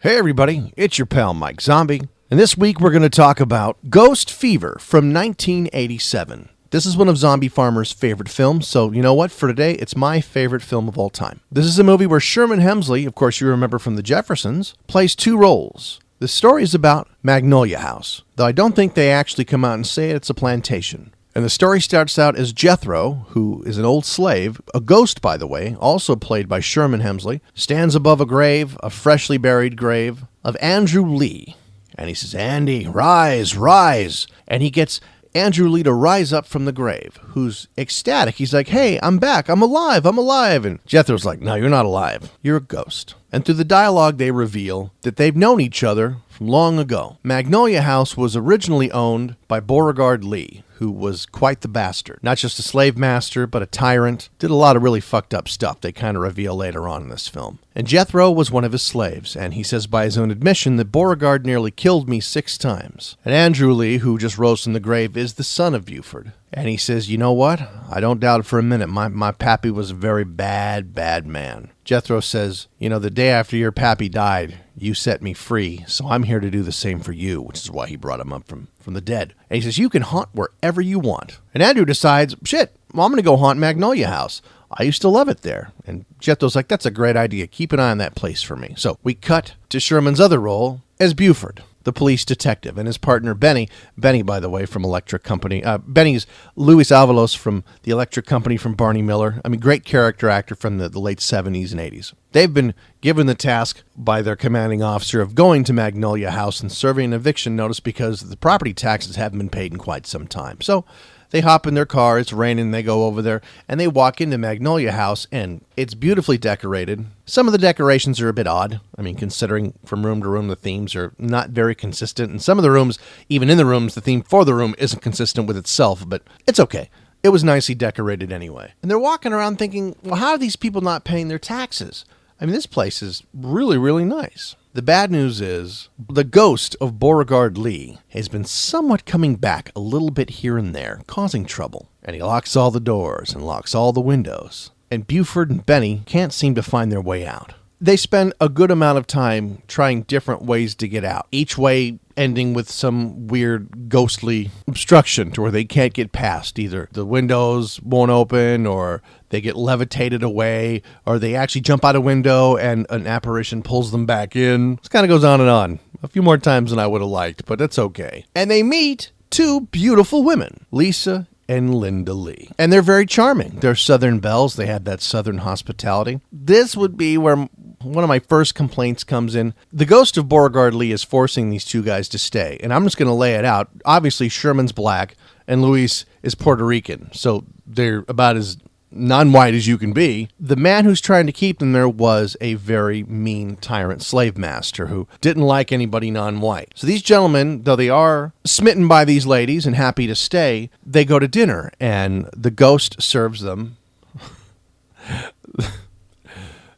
Hey everybody, it's your pal Mike Zombie, and this week we're going to talk about Ghost Fever from 1987. This is one of Zombie Farmer's favorite films, so you know what? For today, it's my favorite film of all time. This is a movie where Sherman Hemsley, of course you remember from The Jeffersons, plays two roles. The story is about Magnolia House, though I don't think they actually come out and say it's a plantation. And the story starts out as Jethro, who is an old slave, a ghost by the way, also played by Sherman Hemsley, stands above a grave, a freshly buried grave, of Andrew Lee. And he says, "Andy, rise, rise." And he gets Andrew Lee to rise up from the grave, who's ecstatic. He's like, "Hey, I'm back, I'm alive. And Jethro's like, "No, you're not alive. You're a ghost." And through the dialogue, they reveal that they've known each other from long ago. Magnolia House was originally owned by Beauregard Lee, who was quite the bastard. Not just a slave master, but a tyrant. Did a lot of really fucked up stuff they kind of reveal later on in this film. And Jethro was one of his slaves, and he says by his own admission that Beauregard nearly killed me 6 times. And Andrew Lee, who just rose from the grave, is the son of Buford. And he says, "You know what? I don't doubt it for a minute. My pappy was a very bad man." Jethro says, "You know, the day after your pappy died, you set me free, so I'm here to do the same for you," which is why he brought him up from the dead. And he says, "You can haunt wherever you want." And Andrew decides, "Shit, well, I'm going to go haunt Magnolia House. I used to love it there." And Jethro's like, "That's a great idea. Keep an eye on that place for me." So we cut to Sherman's other role as Buford, the police detective, and his partner Benny, by the way, from Electric Company. Benny's Luis Avalos from the Electric Company from Barney Miller. I mean, great character actor from the late 70s and 80s. They've been given the task by their commanding officer of going to Magnolia House and serving an eviction notice because the property taxes haven't been paid in quite some time. So they hop in their car, it's raining, they go over there, and they walk into Magnolia House, and it's beautifully decorated. Some of the decorations are a bit odd. I mean, considering from room to room, the themes are not very consistent. And some of the rooms, even in the rooms, the theme for the room isn't consistent with itself, but it's okay. It was nicely decorated anyway. And they're walking around thinking, well, how are these people not paying their taxes? I mean, this place is really, really nice. The bad news is the ghost of Beauregard Lee has been somewhat coming back a little bit here and there, causing trouble. And he locks all the doors and locks all the windows. And Buford and Benny can't seem to find their way out. They spend a good amount of time trying different ways to get out, each way ending with some weird ghostly obstruction to where they can't get past. Either the windows won't open, or they get levitated away, or they actually jump out a window and an apparition pulls them back in. This kind of goes on and on. A few more times than I would have liked, but that's okay. And they meet 2 beautiful women, Lisa and Linda Lee. And they're very charming. They're Southern belles. They have that Southern hospitality. This would be where one of my first complaints comes in. The ghost of Beauregard Lee is forcing these 2 guys to stay. And I'm just going to lay it out. Obviously, Sherman's black and Luis is Puerto Rican. So they're about as non-white as you can be. The man who's trying to keep them there was a very mean tyrant slave master who didn't like anybody non-white. So these gentlemen, though they are smitten by these ladies and happy to stay, they go to dinner and the ghost serves them.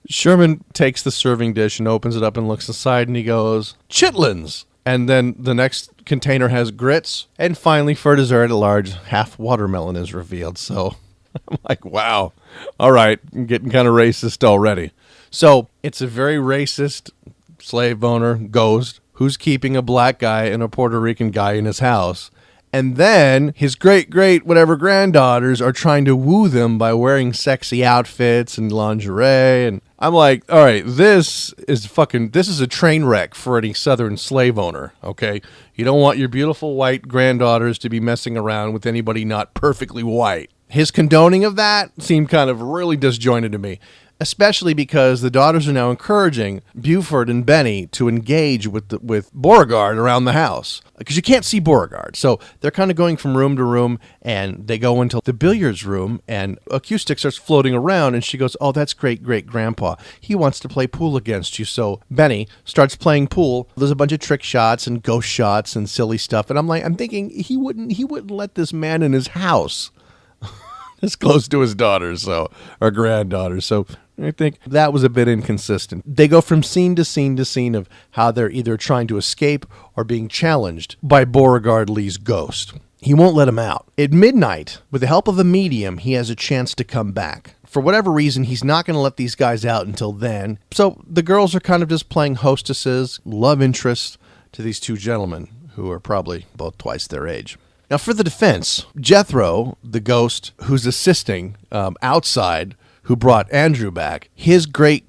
Sherman takes the serving dish and opens it up and looks aside and he goes, "Chitlins!" And then the next container has grits. And finally, for dessert, a large half watermelon is revealed. So I'm like, wow. All right. I'm getting kind of racist already. So it's a very racist slave owner ghost who's keeping a black guy and a Puerto Rican guy in his house. And then his great whatever granddaughters are trying to woo them by wearing sexy outfits and lingerie. And I'm like, all right, this is a train wreck for any Southern slave owner, okay? You don't want your beautiful white granddaughters to be messing around with anybody not perfectly white. His condoning of that seemed kind of really disjointed to me, especially because the daughters are now encouraging Buford and Benny to engage with Beauregard around the house, because you can't see Beauregard. So they're kind of going from room to room, and they go into the billiards room, and a cue stick starts floating around, and she goes, "Oh, that's great-grandpa. He wants to play pool against you." So Benny starts playing pool. There's a bunch of trick shots and ghost shots and silly stuff, and I'm thinking he wouldn't let this man in his house this close to his daughters, or granddaughters. So I think that was a bit inconsistent. They go from scene to scene to scene of how they're either trying to escape or being challenged by Beauregard Lee's ghost. He won't let him out. At midnight, with the help of a medium, he has a chance to come back. for whatever reason, he's not going to let these guys out until then. So the girls are kind of just playing hostesses, love interest to these two gentlemen who are probably both twice their age. Now, for the defense, Jethro, the ghost who's assisting outside, who brought Andrew back, his great,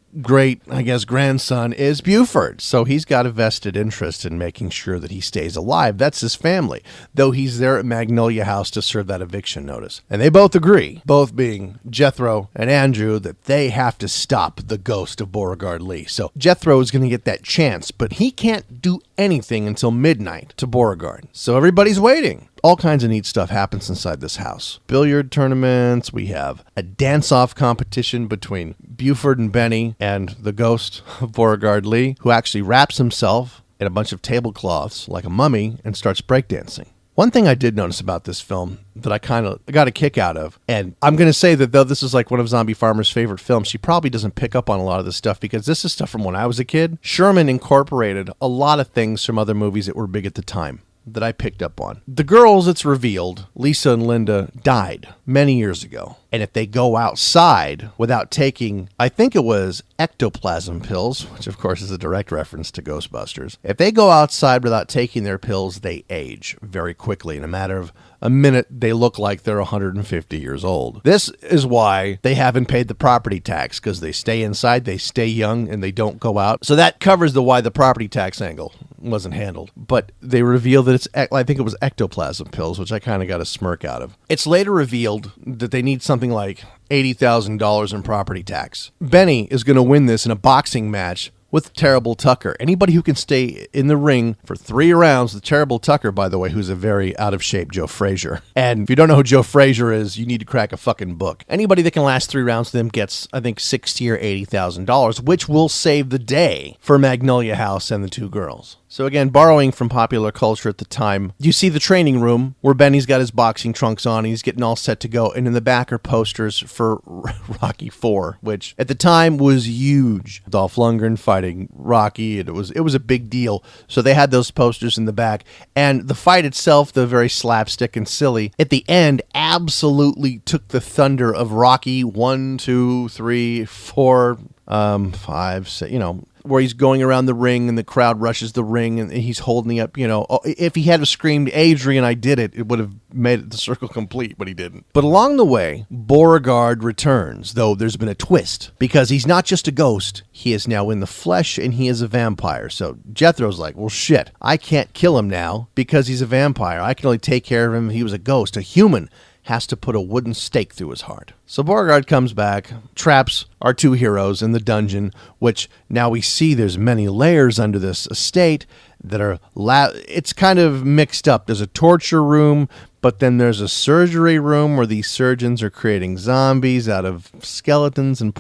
I guess, grandson is Buford. So he's got a vested interest in making sure that he stays alive. That's his family, though he's there at Magnolia House to serve that eviction notice. And they both agree, both being Jethro and Andrew, that they have to stop the ghost of Beauregard Lee. So Jethro is going to get that chance, but he can't do anything until midnight to Beauregard. So everybody's waiting. All kinds of neat stuff happens inside this house. Billiard tournaments. We have a dance-off competition between Buford and Benny and the ghost of Beauregard Lee, who actually wraps himself in a bunch of tablecloths like a mummy and starts breakdancing. One thing I did notice about this film that I kind of got a kick out of, and I'm going to say that though this is like one of Zombie Farmer's favorite films, she probably doesn't pick up on a lot of this stuff because this is stuff from when I was a kid. Sherman incorporated a lot of things from other movies that were big at the time that I picked up on. The girls, it's revealed, Lisa and Linda, died many years ago. And if they go outside without taking, I think it was ectoplasm pills, which of course is a direct reference to Ghostbusters. If they go outside without taking their pills, they age very quickly. In a matter of a minute, they look like they're 150 years old. This is why they haven't paid the property tax, because they stay inside, they stay young, and they don't go out. So that covers the why the property tax angle wasn't handled. But they reveal that it's, I think it was ectoplasm pills, which I kind of got a smirk out of. It's later revealed that they need something like $80,000 in property tax. Benny is going to win this in a boxing match with Terrible Tucker. Anybody who can stay in the ring for 3 rounds, the Terrible Tucker, by the way, who's a very out-of-shape Joe Frazier. And if you don't know who Joe Frazier is, you need to crack a fucking book. Anybody that can last 3 rounds with him gets, I think, $60,000 or $80,000, which will save the day for Magnolia House and the two girls. So again, borrowing from popular culture at the time, you see the training room where Benny's got his boxing trunks on, and he's getting all set to go, and in the back are posters for Rocky IV, which at the time was huge. Dolph Lundgren fighting Rocky, and it was a big deal. So they had those posters in the back, and the fight itself, though very slapstick and silly, at the end absolutely took the thunder of Rocky 1, 2, 3, 4, 5, 6, where he's going around the ring and the crowd rushes the ring and he's holding up, if he had screamed, "Adrian, I did it," it would have made the circle complete, but he didn't. But along the way, Beauregard returns, though there's been a twist, because he's not just a ghost, he is now in the flesh and he is a vampire. So Jethro's like, well, shit, I can't kill him now because he's a vampire. I can only take care of him if he was a ghost. A human has to put a wooden stake through his heart. So Beauregard comes back, traps our two heroes in the dungeon, which now we see there's many layers under this estate that are, it's kind of mixed up. There's a torture room, but then there's a surgery room where these surgeons are creating zombies out of skeletons and,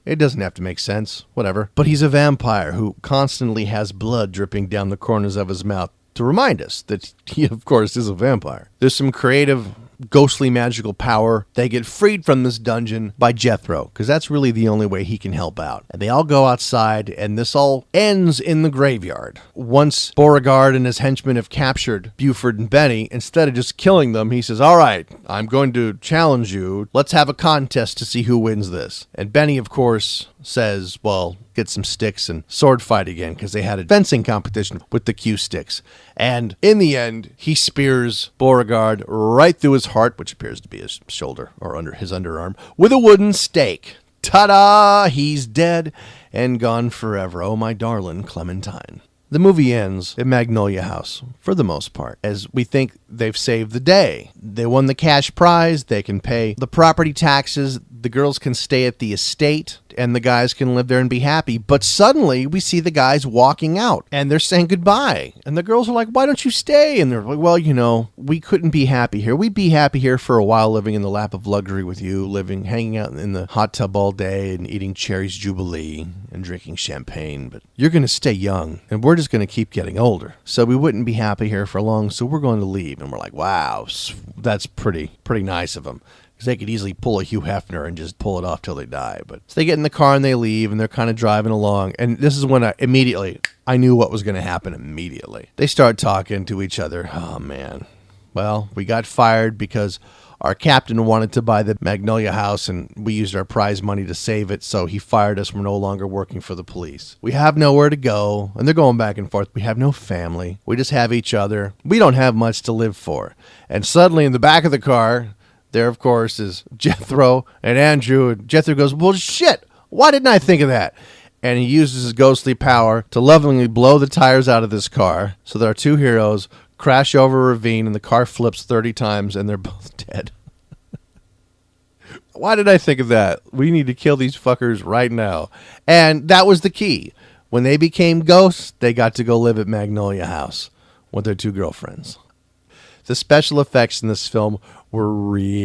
it doesn't have to make sense, whatever. But he's a vampire who constantly has blood dripping down the corners of his mouth to remind us that he, of course, is a vampire. There's some creative ghostly magical power. They get freed from this dungeon by Jethro, because that's really the only way he can help out. And they all go outside, and this all ends in the graveyard. Once Beauregard and his henchmen have captured Buford and Benny, instead of just killing them, he says, "All right, I'm going to challenge you. Let's have a contest to see who wins this." And Benny, of course, says, well, get some sticks and sword fight again, because they had a fencing competition with the cue sticks. And in the end, he spears Beauregard right through his heart, which appears to be his shoulder or under his underarm, with a wooden stake. Ta-da! He's dead and gone forever. Oh, my darling Clementine. The movie ends at Magnolia House, for the most part, as we think they've saved the day. They won the cash prize, they can pay the property taxes, the girls can stay at the estate, and the guys can live there and be happy. But suddenly, we see the guys walking out, and they're saying goodbye. And the girls are like, "Why don't you stay?" And they're like, "Well, we couldn't be happy here. We'd be happy here for a while, living in the lap of luxury with you, hanging out in the hot tub all day and eating Cherry's Jubilee and drinking champagne. But you're going to stay young, and we're just going to keep getting older. So we wouldn't be happy here for long, so we're going to leave." And we're like, wow, that's pretty nice of them. Because they could easily pull a Hugh Hefner and just pull it off till they die. But so they get in the car and they leave, and they're kind of driving along. And this is when I knew what was going to happen immediately. They start talking to each other. Oh, man. Well, we got fired because our captain wanted to buy the Magnolia House, and we used our prize money to save it, so he fired us. We're no longer working for the police. We have nowhere to go, and they're going back and forth. We have no family. We just have each other. We don't have much to live for. And suddenly, in the back of the car, there, of course, is Jethro and Andrew. And Jethro goes, well, shit, why didn't I think of that? And he uses his ghostly power to lovingly blow the tires out of this car so that our two heroes crash over a ravine, and the car flips 30 times, and they're both dead. Why did I think of that? We need to kill these fuckers right now. And that was the key. When they became ghosts, they got to go live at Magnolia House with their two girlfriends. The special effects in this film were really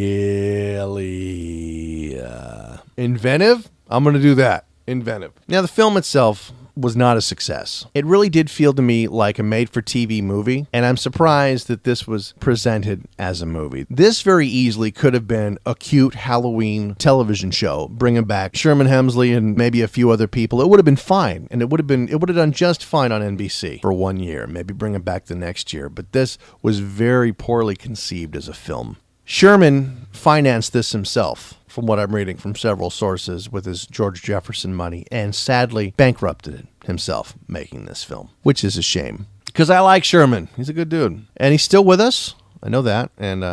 inventive. I'm going to do that. Inventive. Now, the film itself was not a success. It really did feel to me like a made-for-TV movie, and I'm surprised that this was presented as a movie. This very easily could have been a cute Halloween television show, bringing back Sherman Hemsley and maybe a few other people. It would have been fine, and it would have done just fine on NBC for 1 year, maybe bring it back the next year, but this was very poorly conceived as a film. Sherman financed this himself, from what I'm reading from several sources, with his George Jefferson money, and sadly bankrupted it himself making this film, which is a shame. Because I like Sherman. He's a good dude. And he's still with us. I know that, and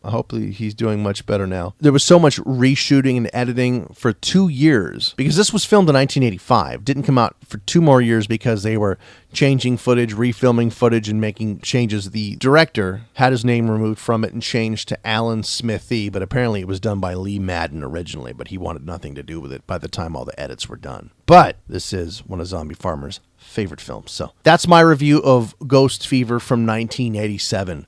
hopefully he's doing much better now. There was so much reshooting and editing for 2 years, because this was filmed in 1985. Didn't come out for 2 more years because they were changing footage, refilming footage, and making changes. The director had his name removed from it and changed to Alan Smithee, but apparently it was done by Lee Madden originally, but he wanted nothing to do with it by the time all the edits were done. But this is one of Zombie Farmer's favorite films. So that's my review of Ghost Fever from 1987.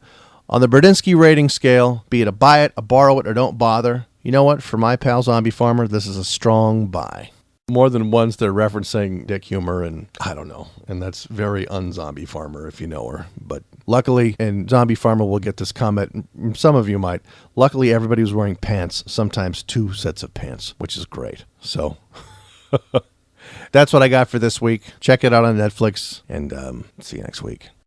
On the Berdinsky rating scale, be it a buy it, a borrow it, or don't bother, you know what? For my pal Zombie Farmer, this is a strong buy. More than once they're referencing Dick humor, and I don't know. And that's very un-Zombie Farmer if you know her. But luckily, and Zombie Farmer will get this comment, some of you might, luckily everybody was wearing pants, sometimes 2 sets of pants, which is great. So that's what I got for this week. Check it out on Netflix, and see you next week.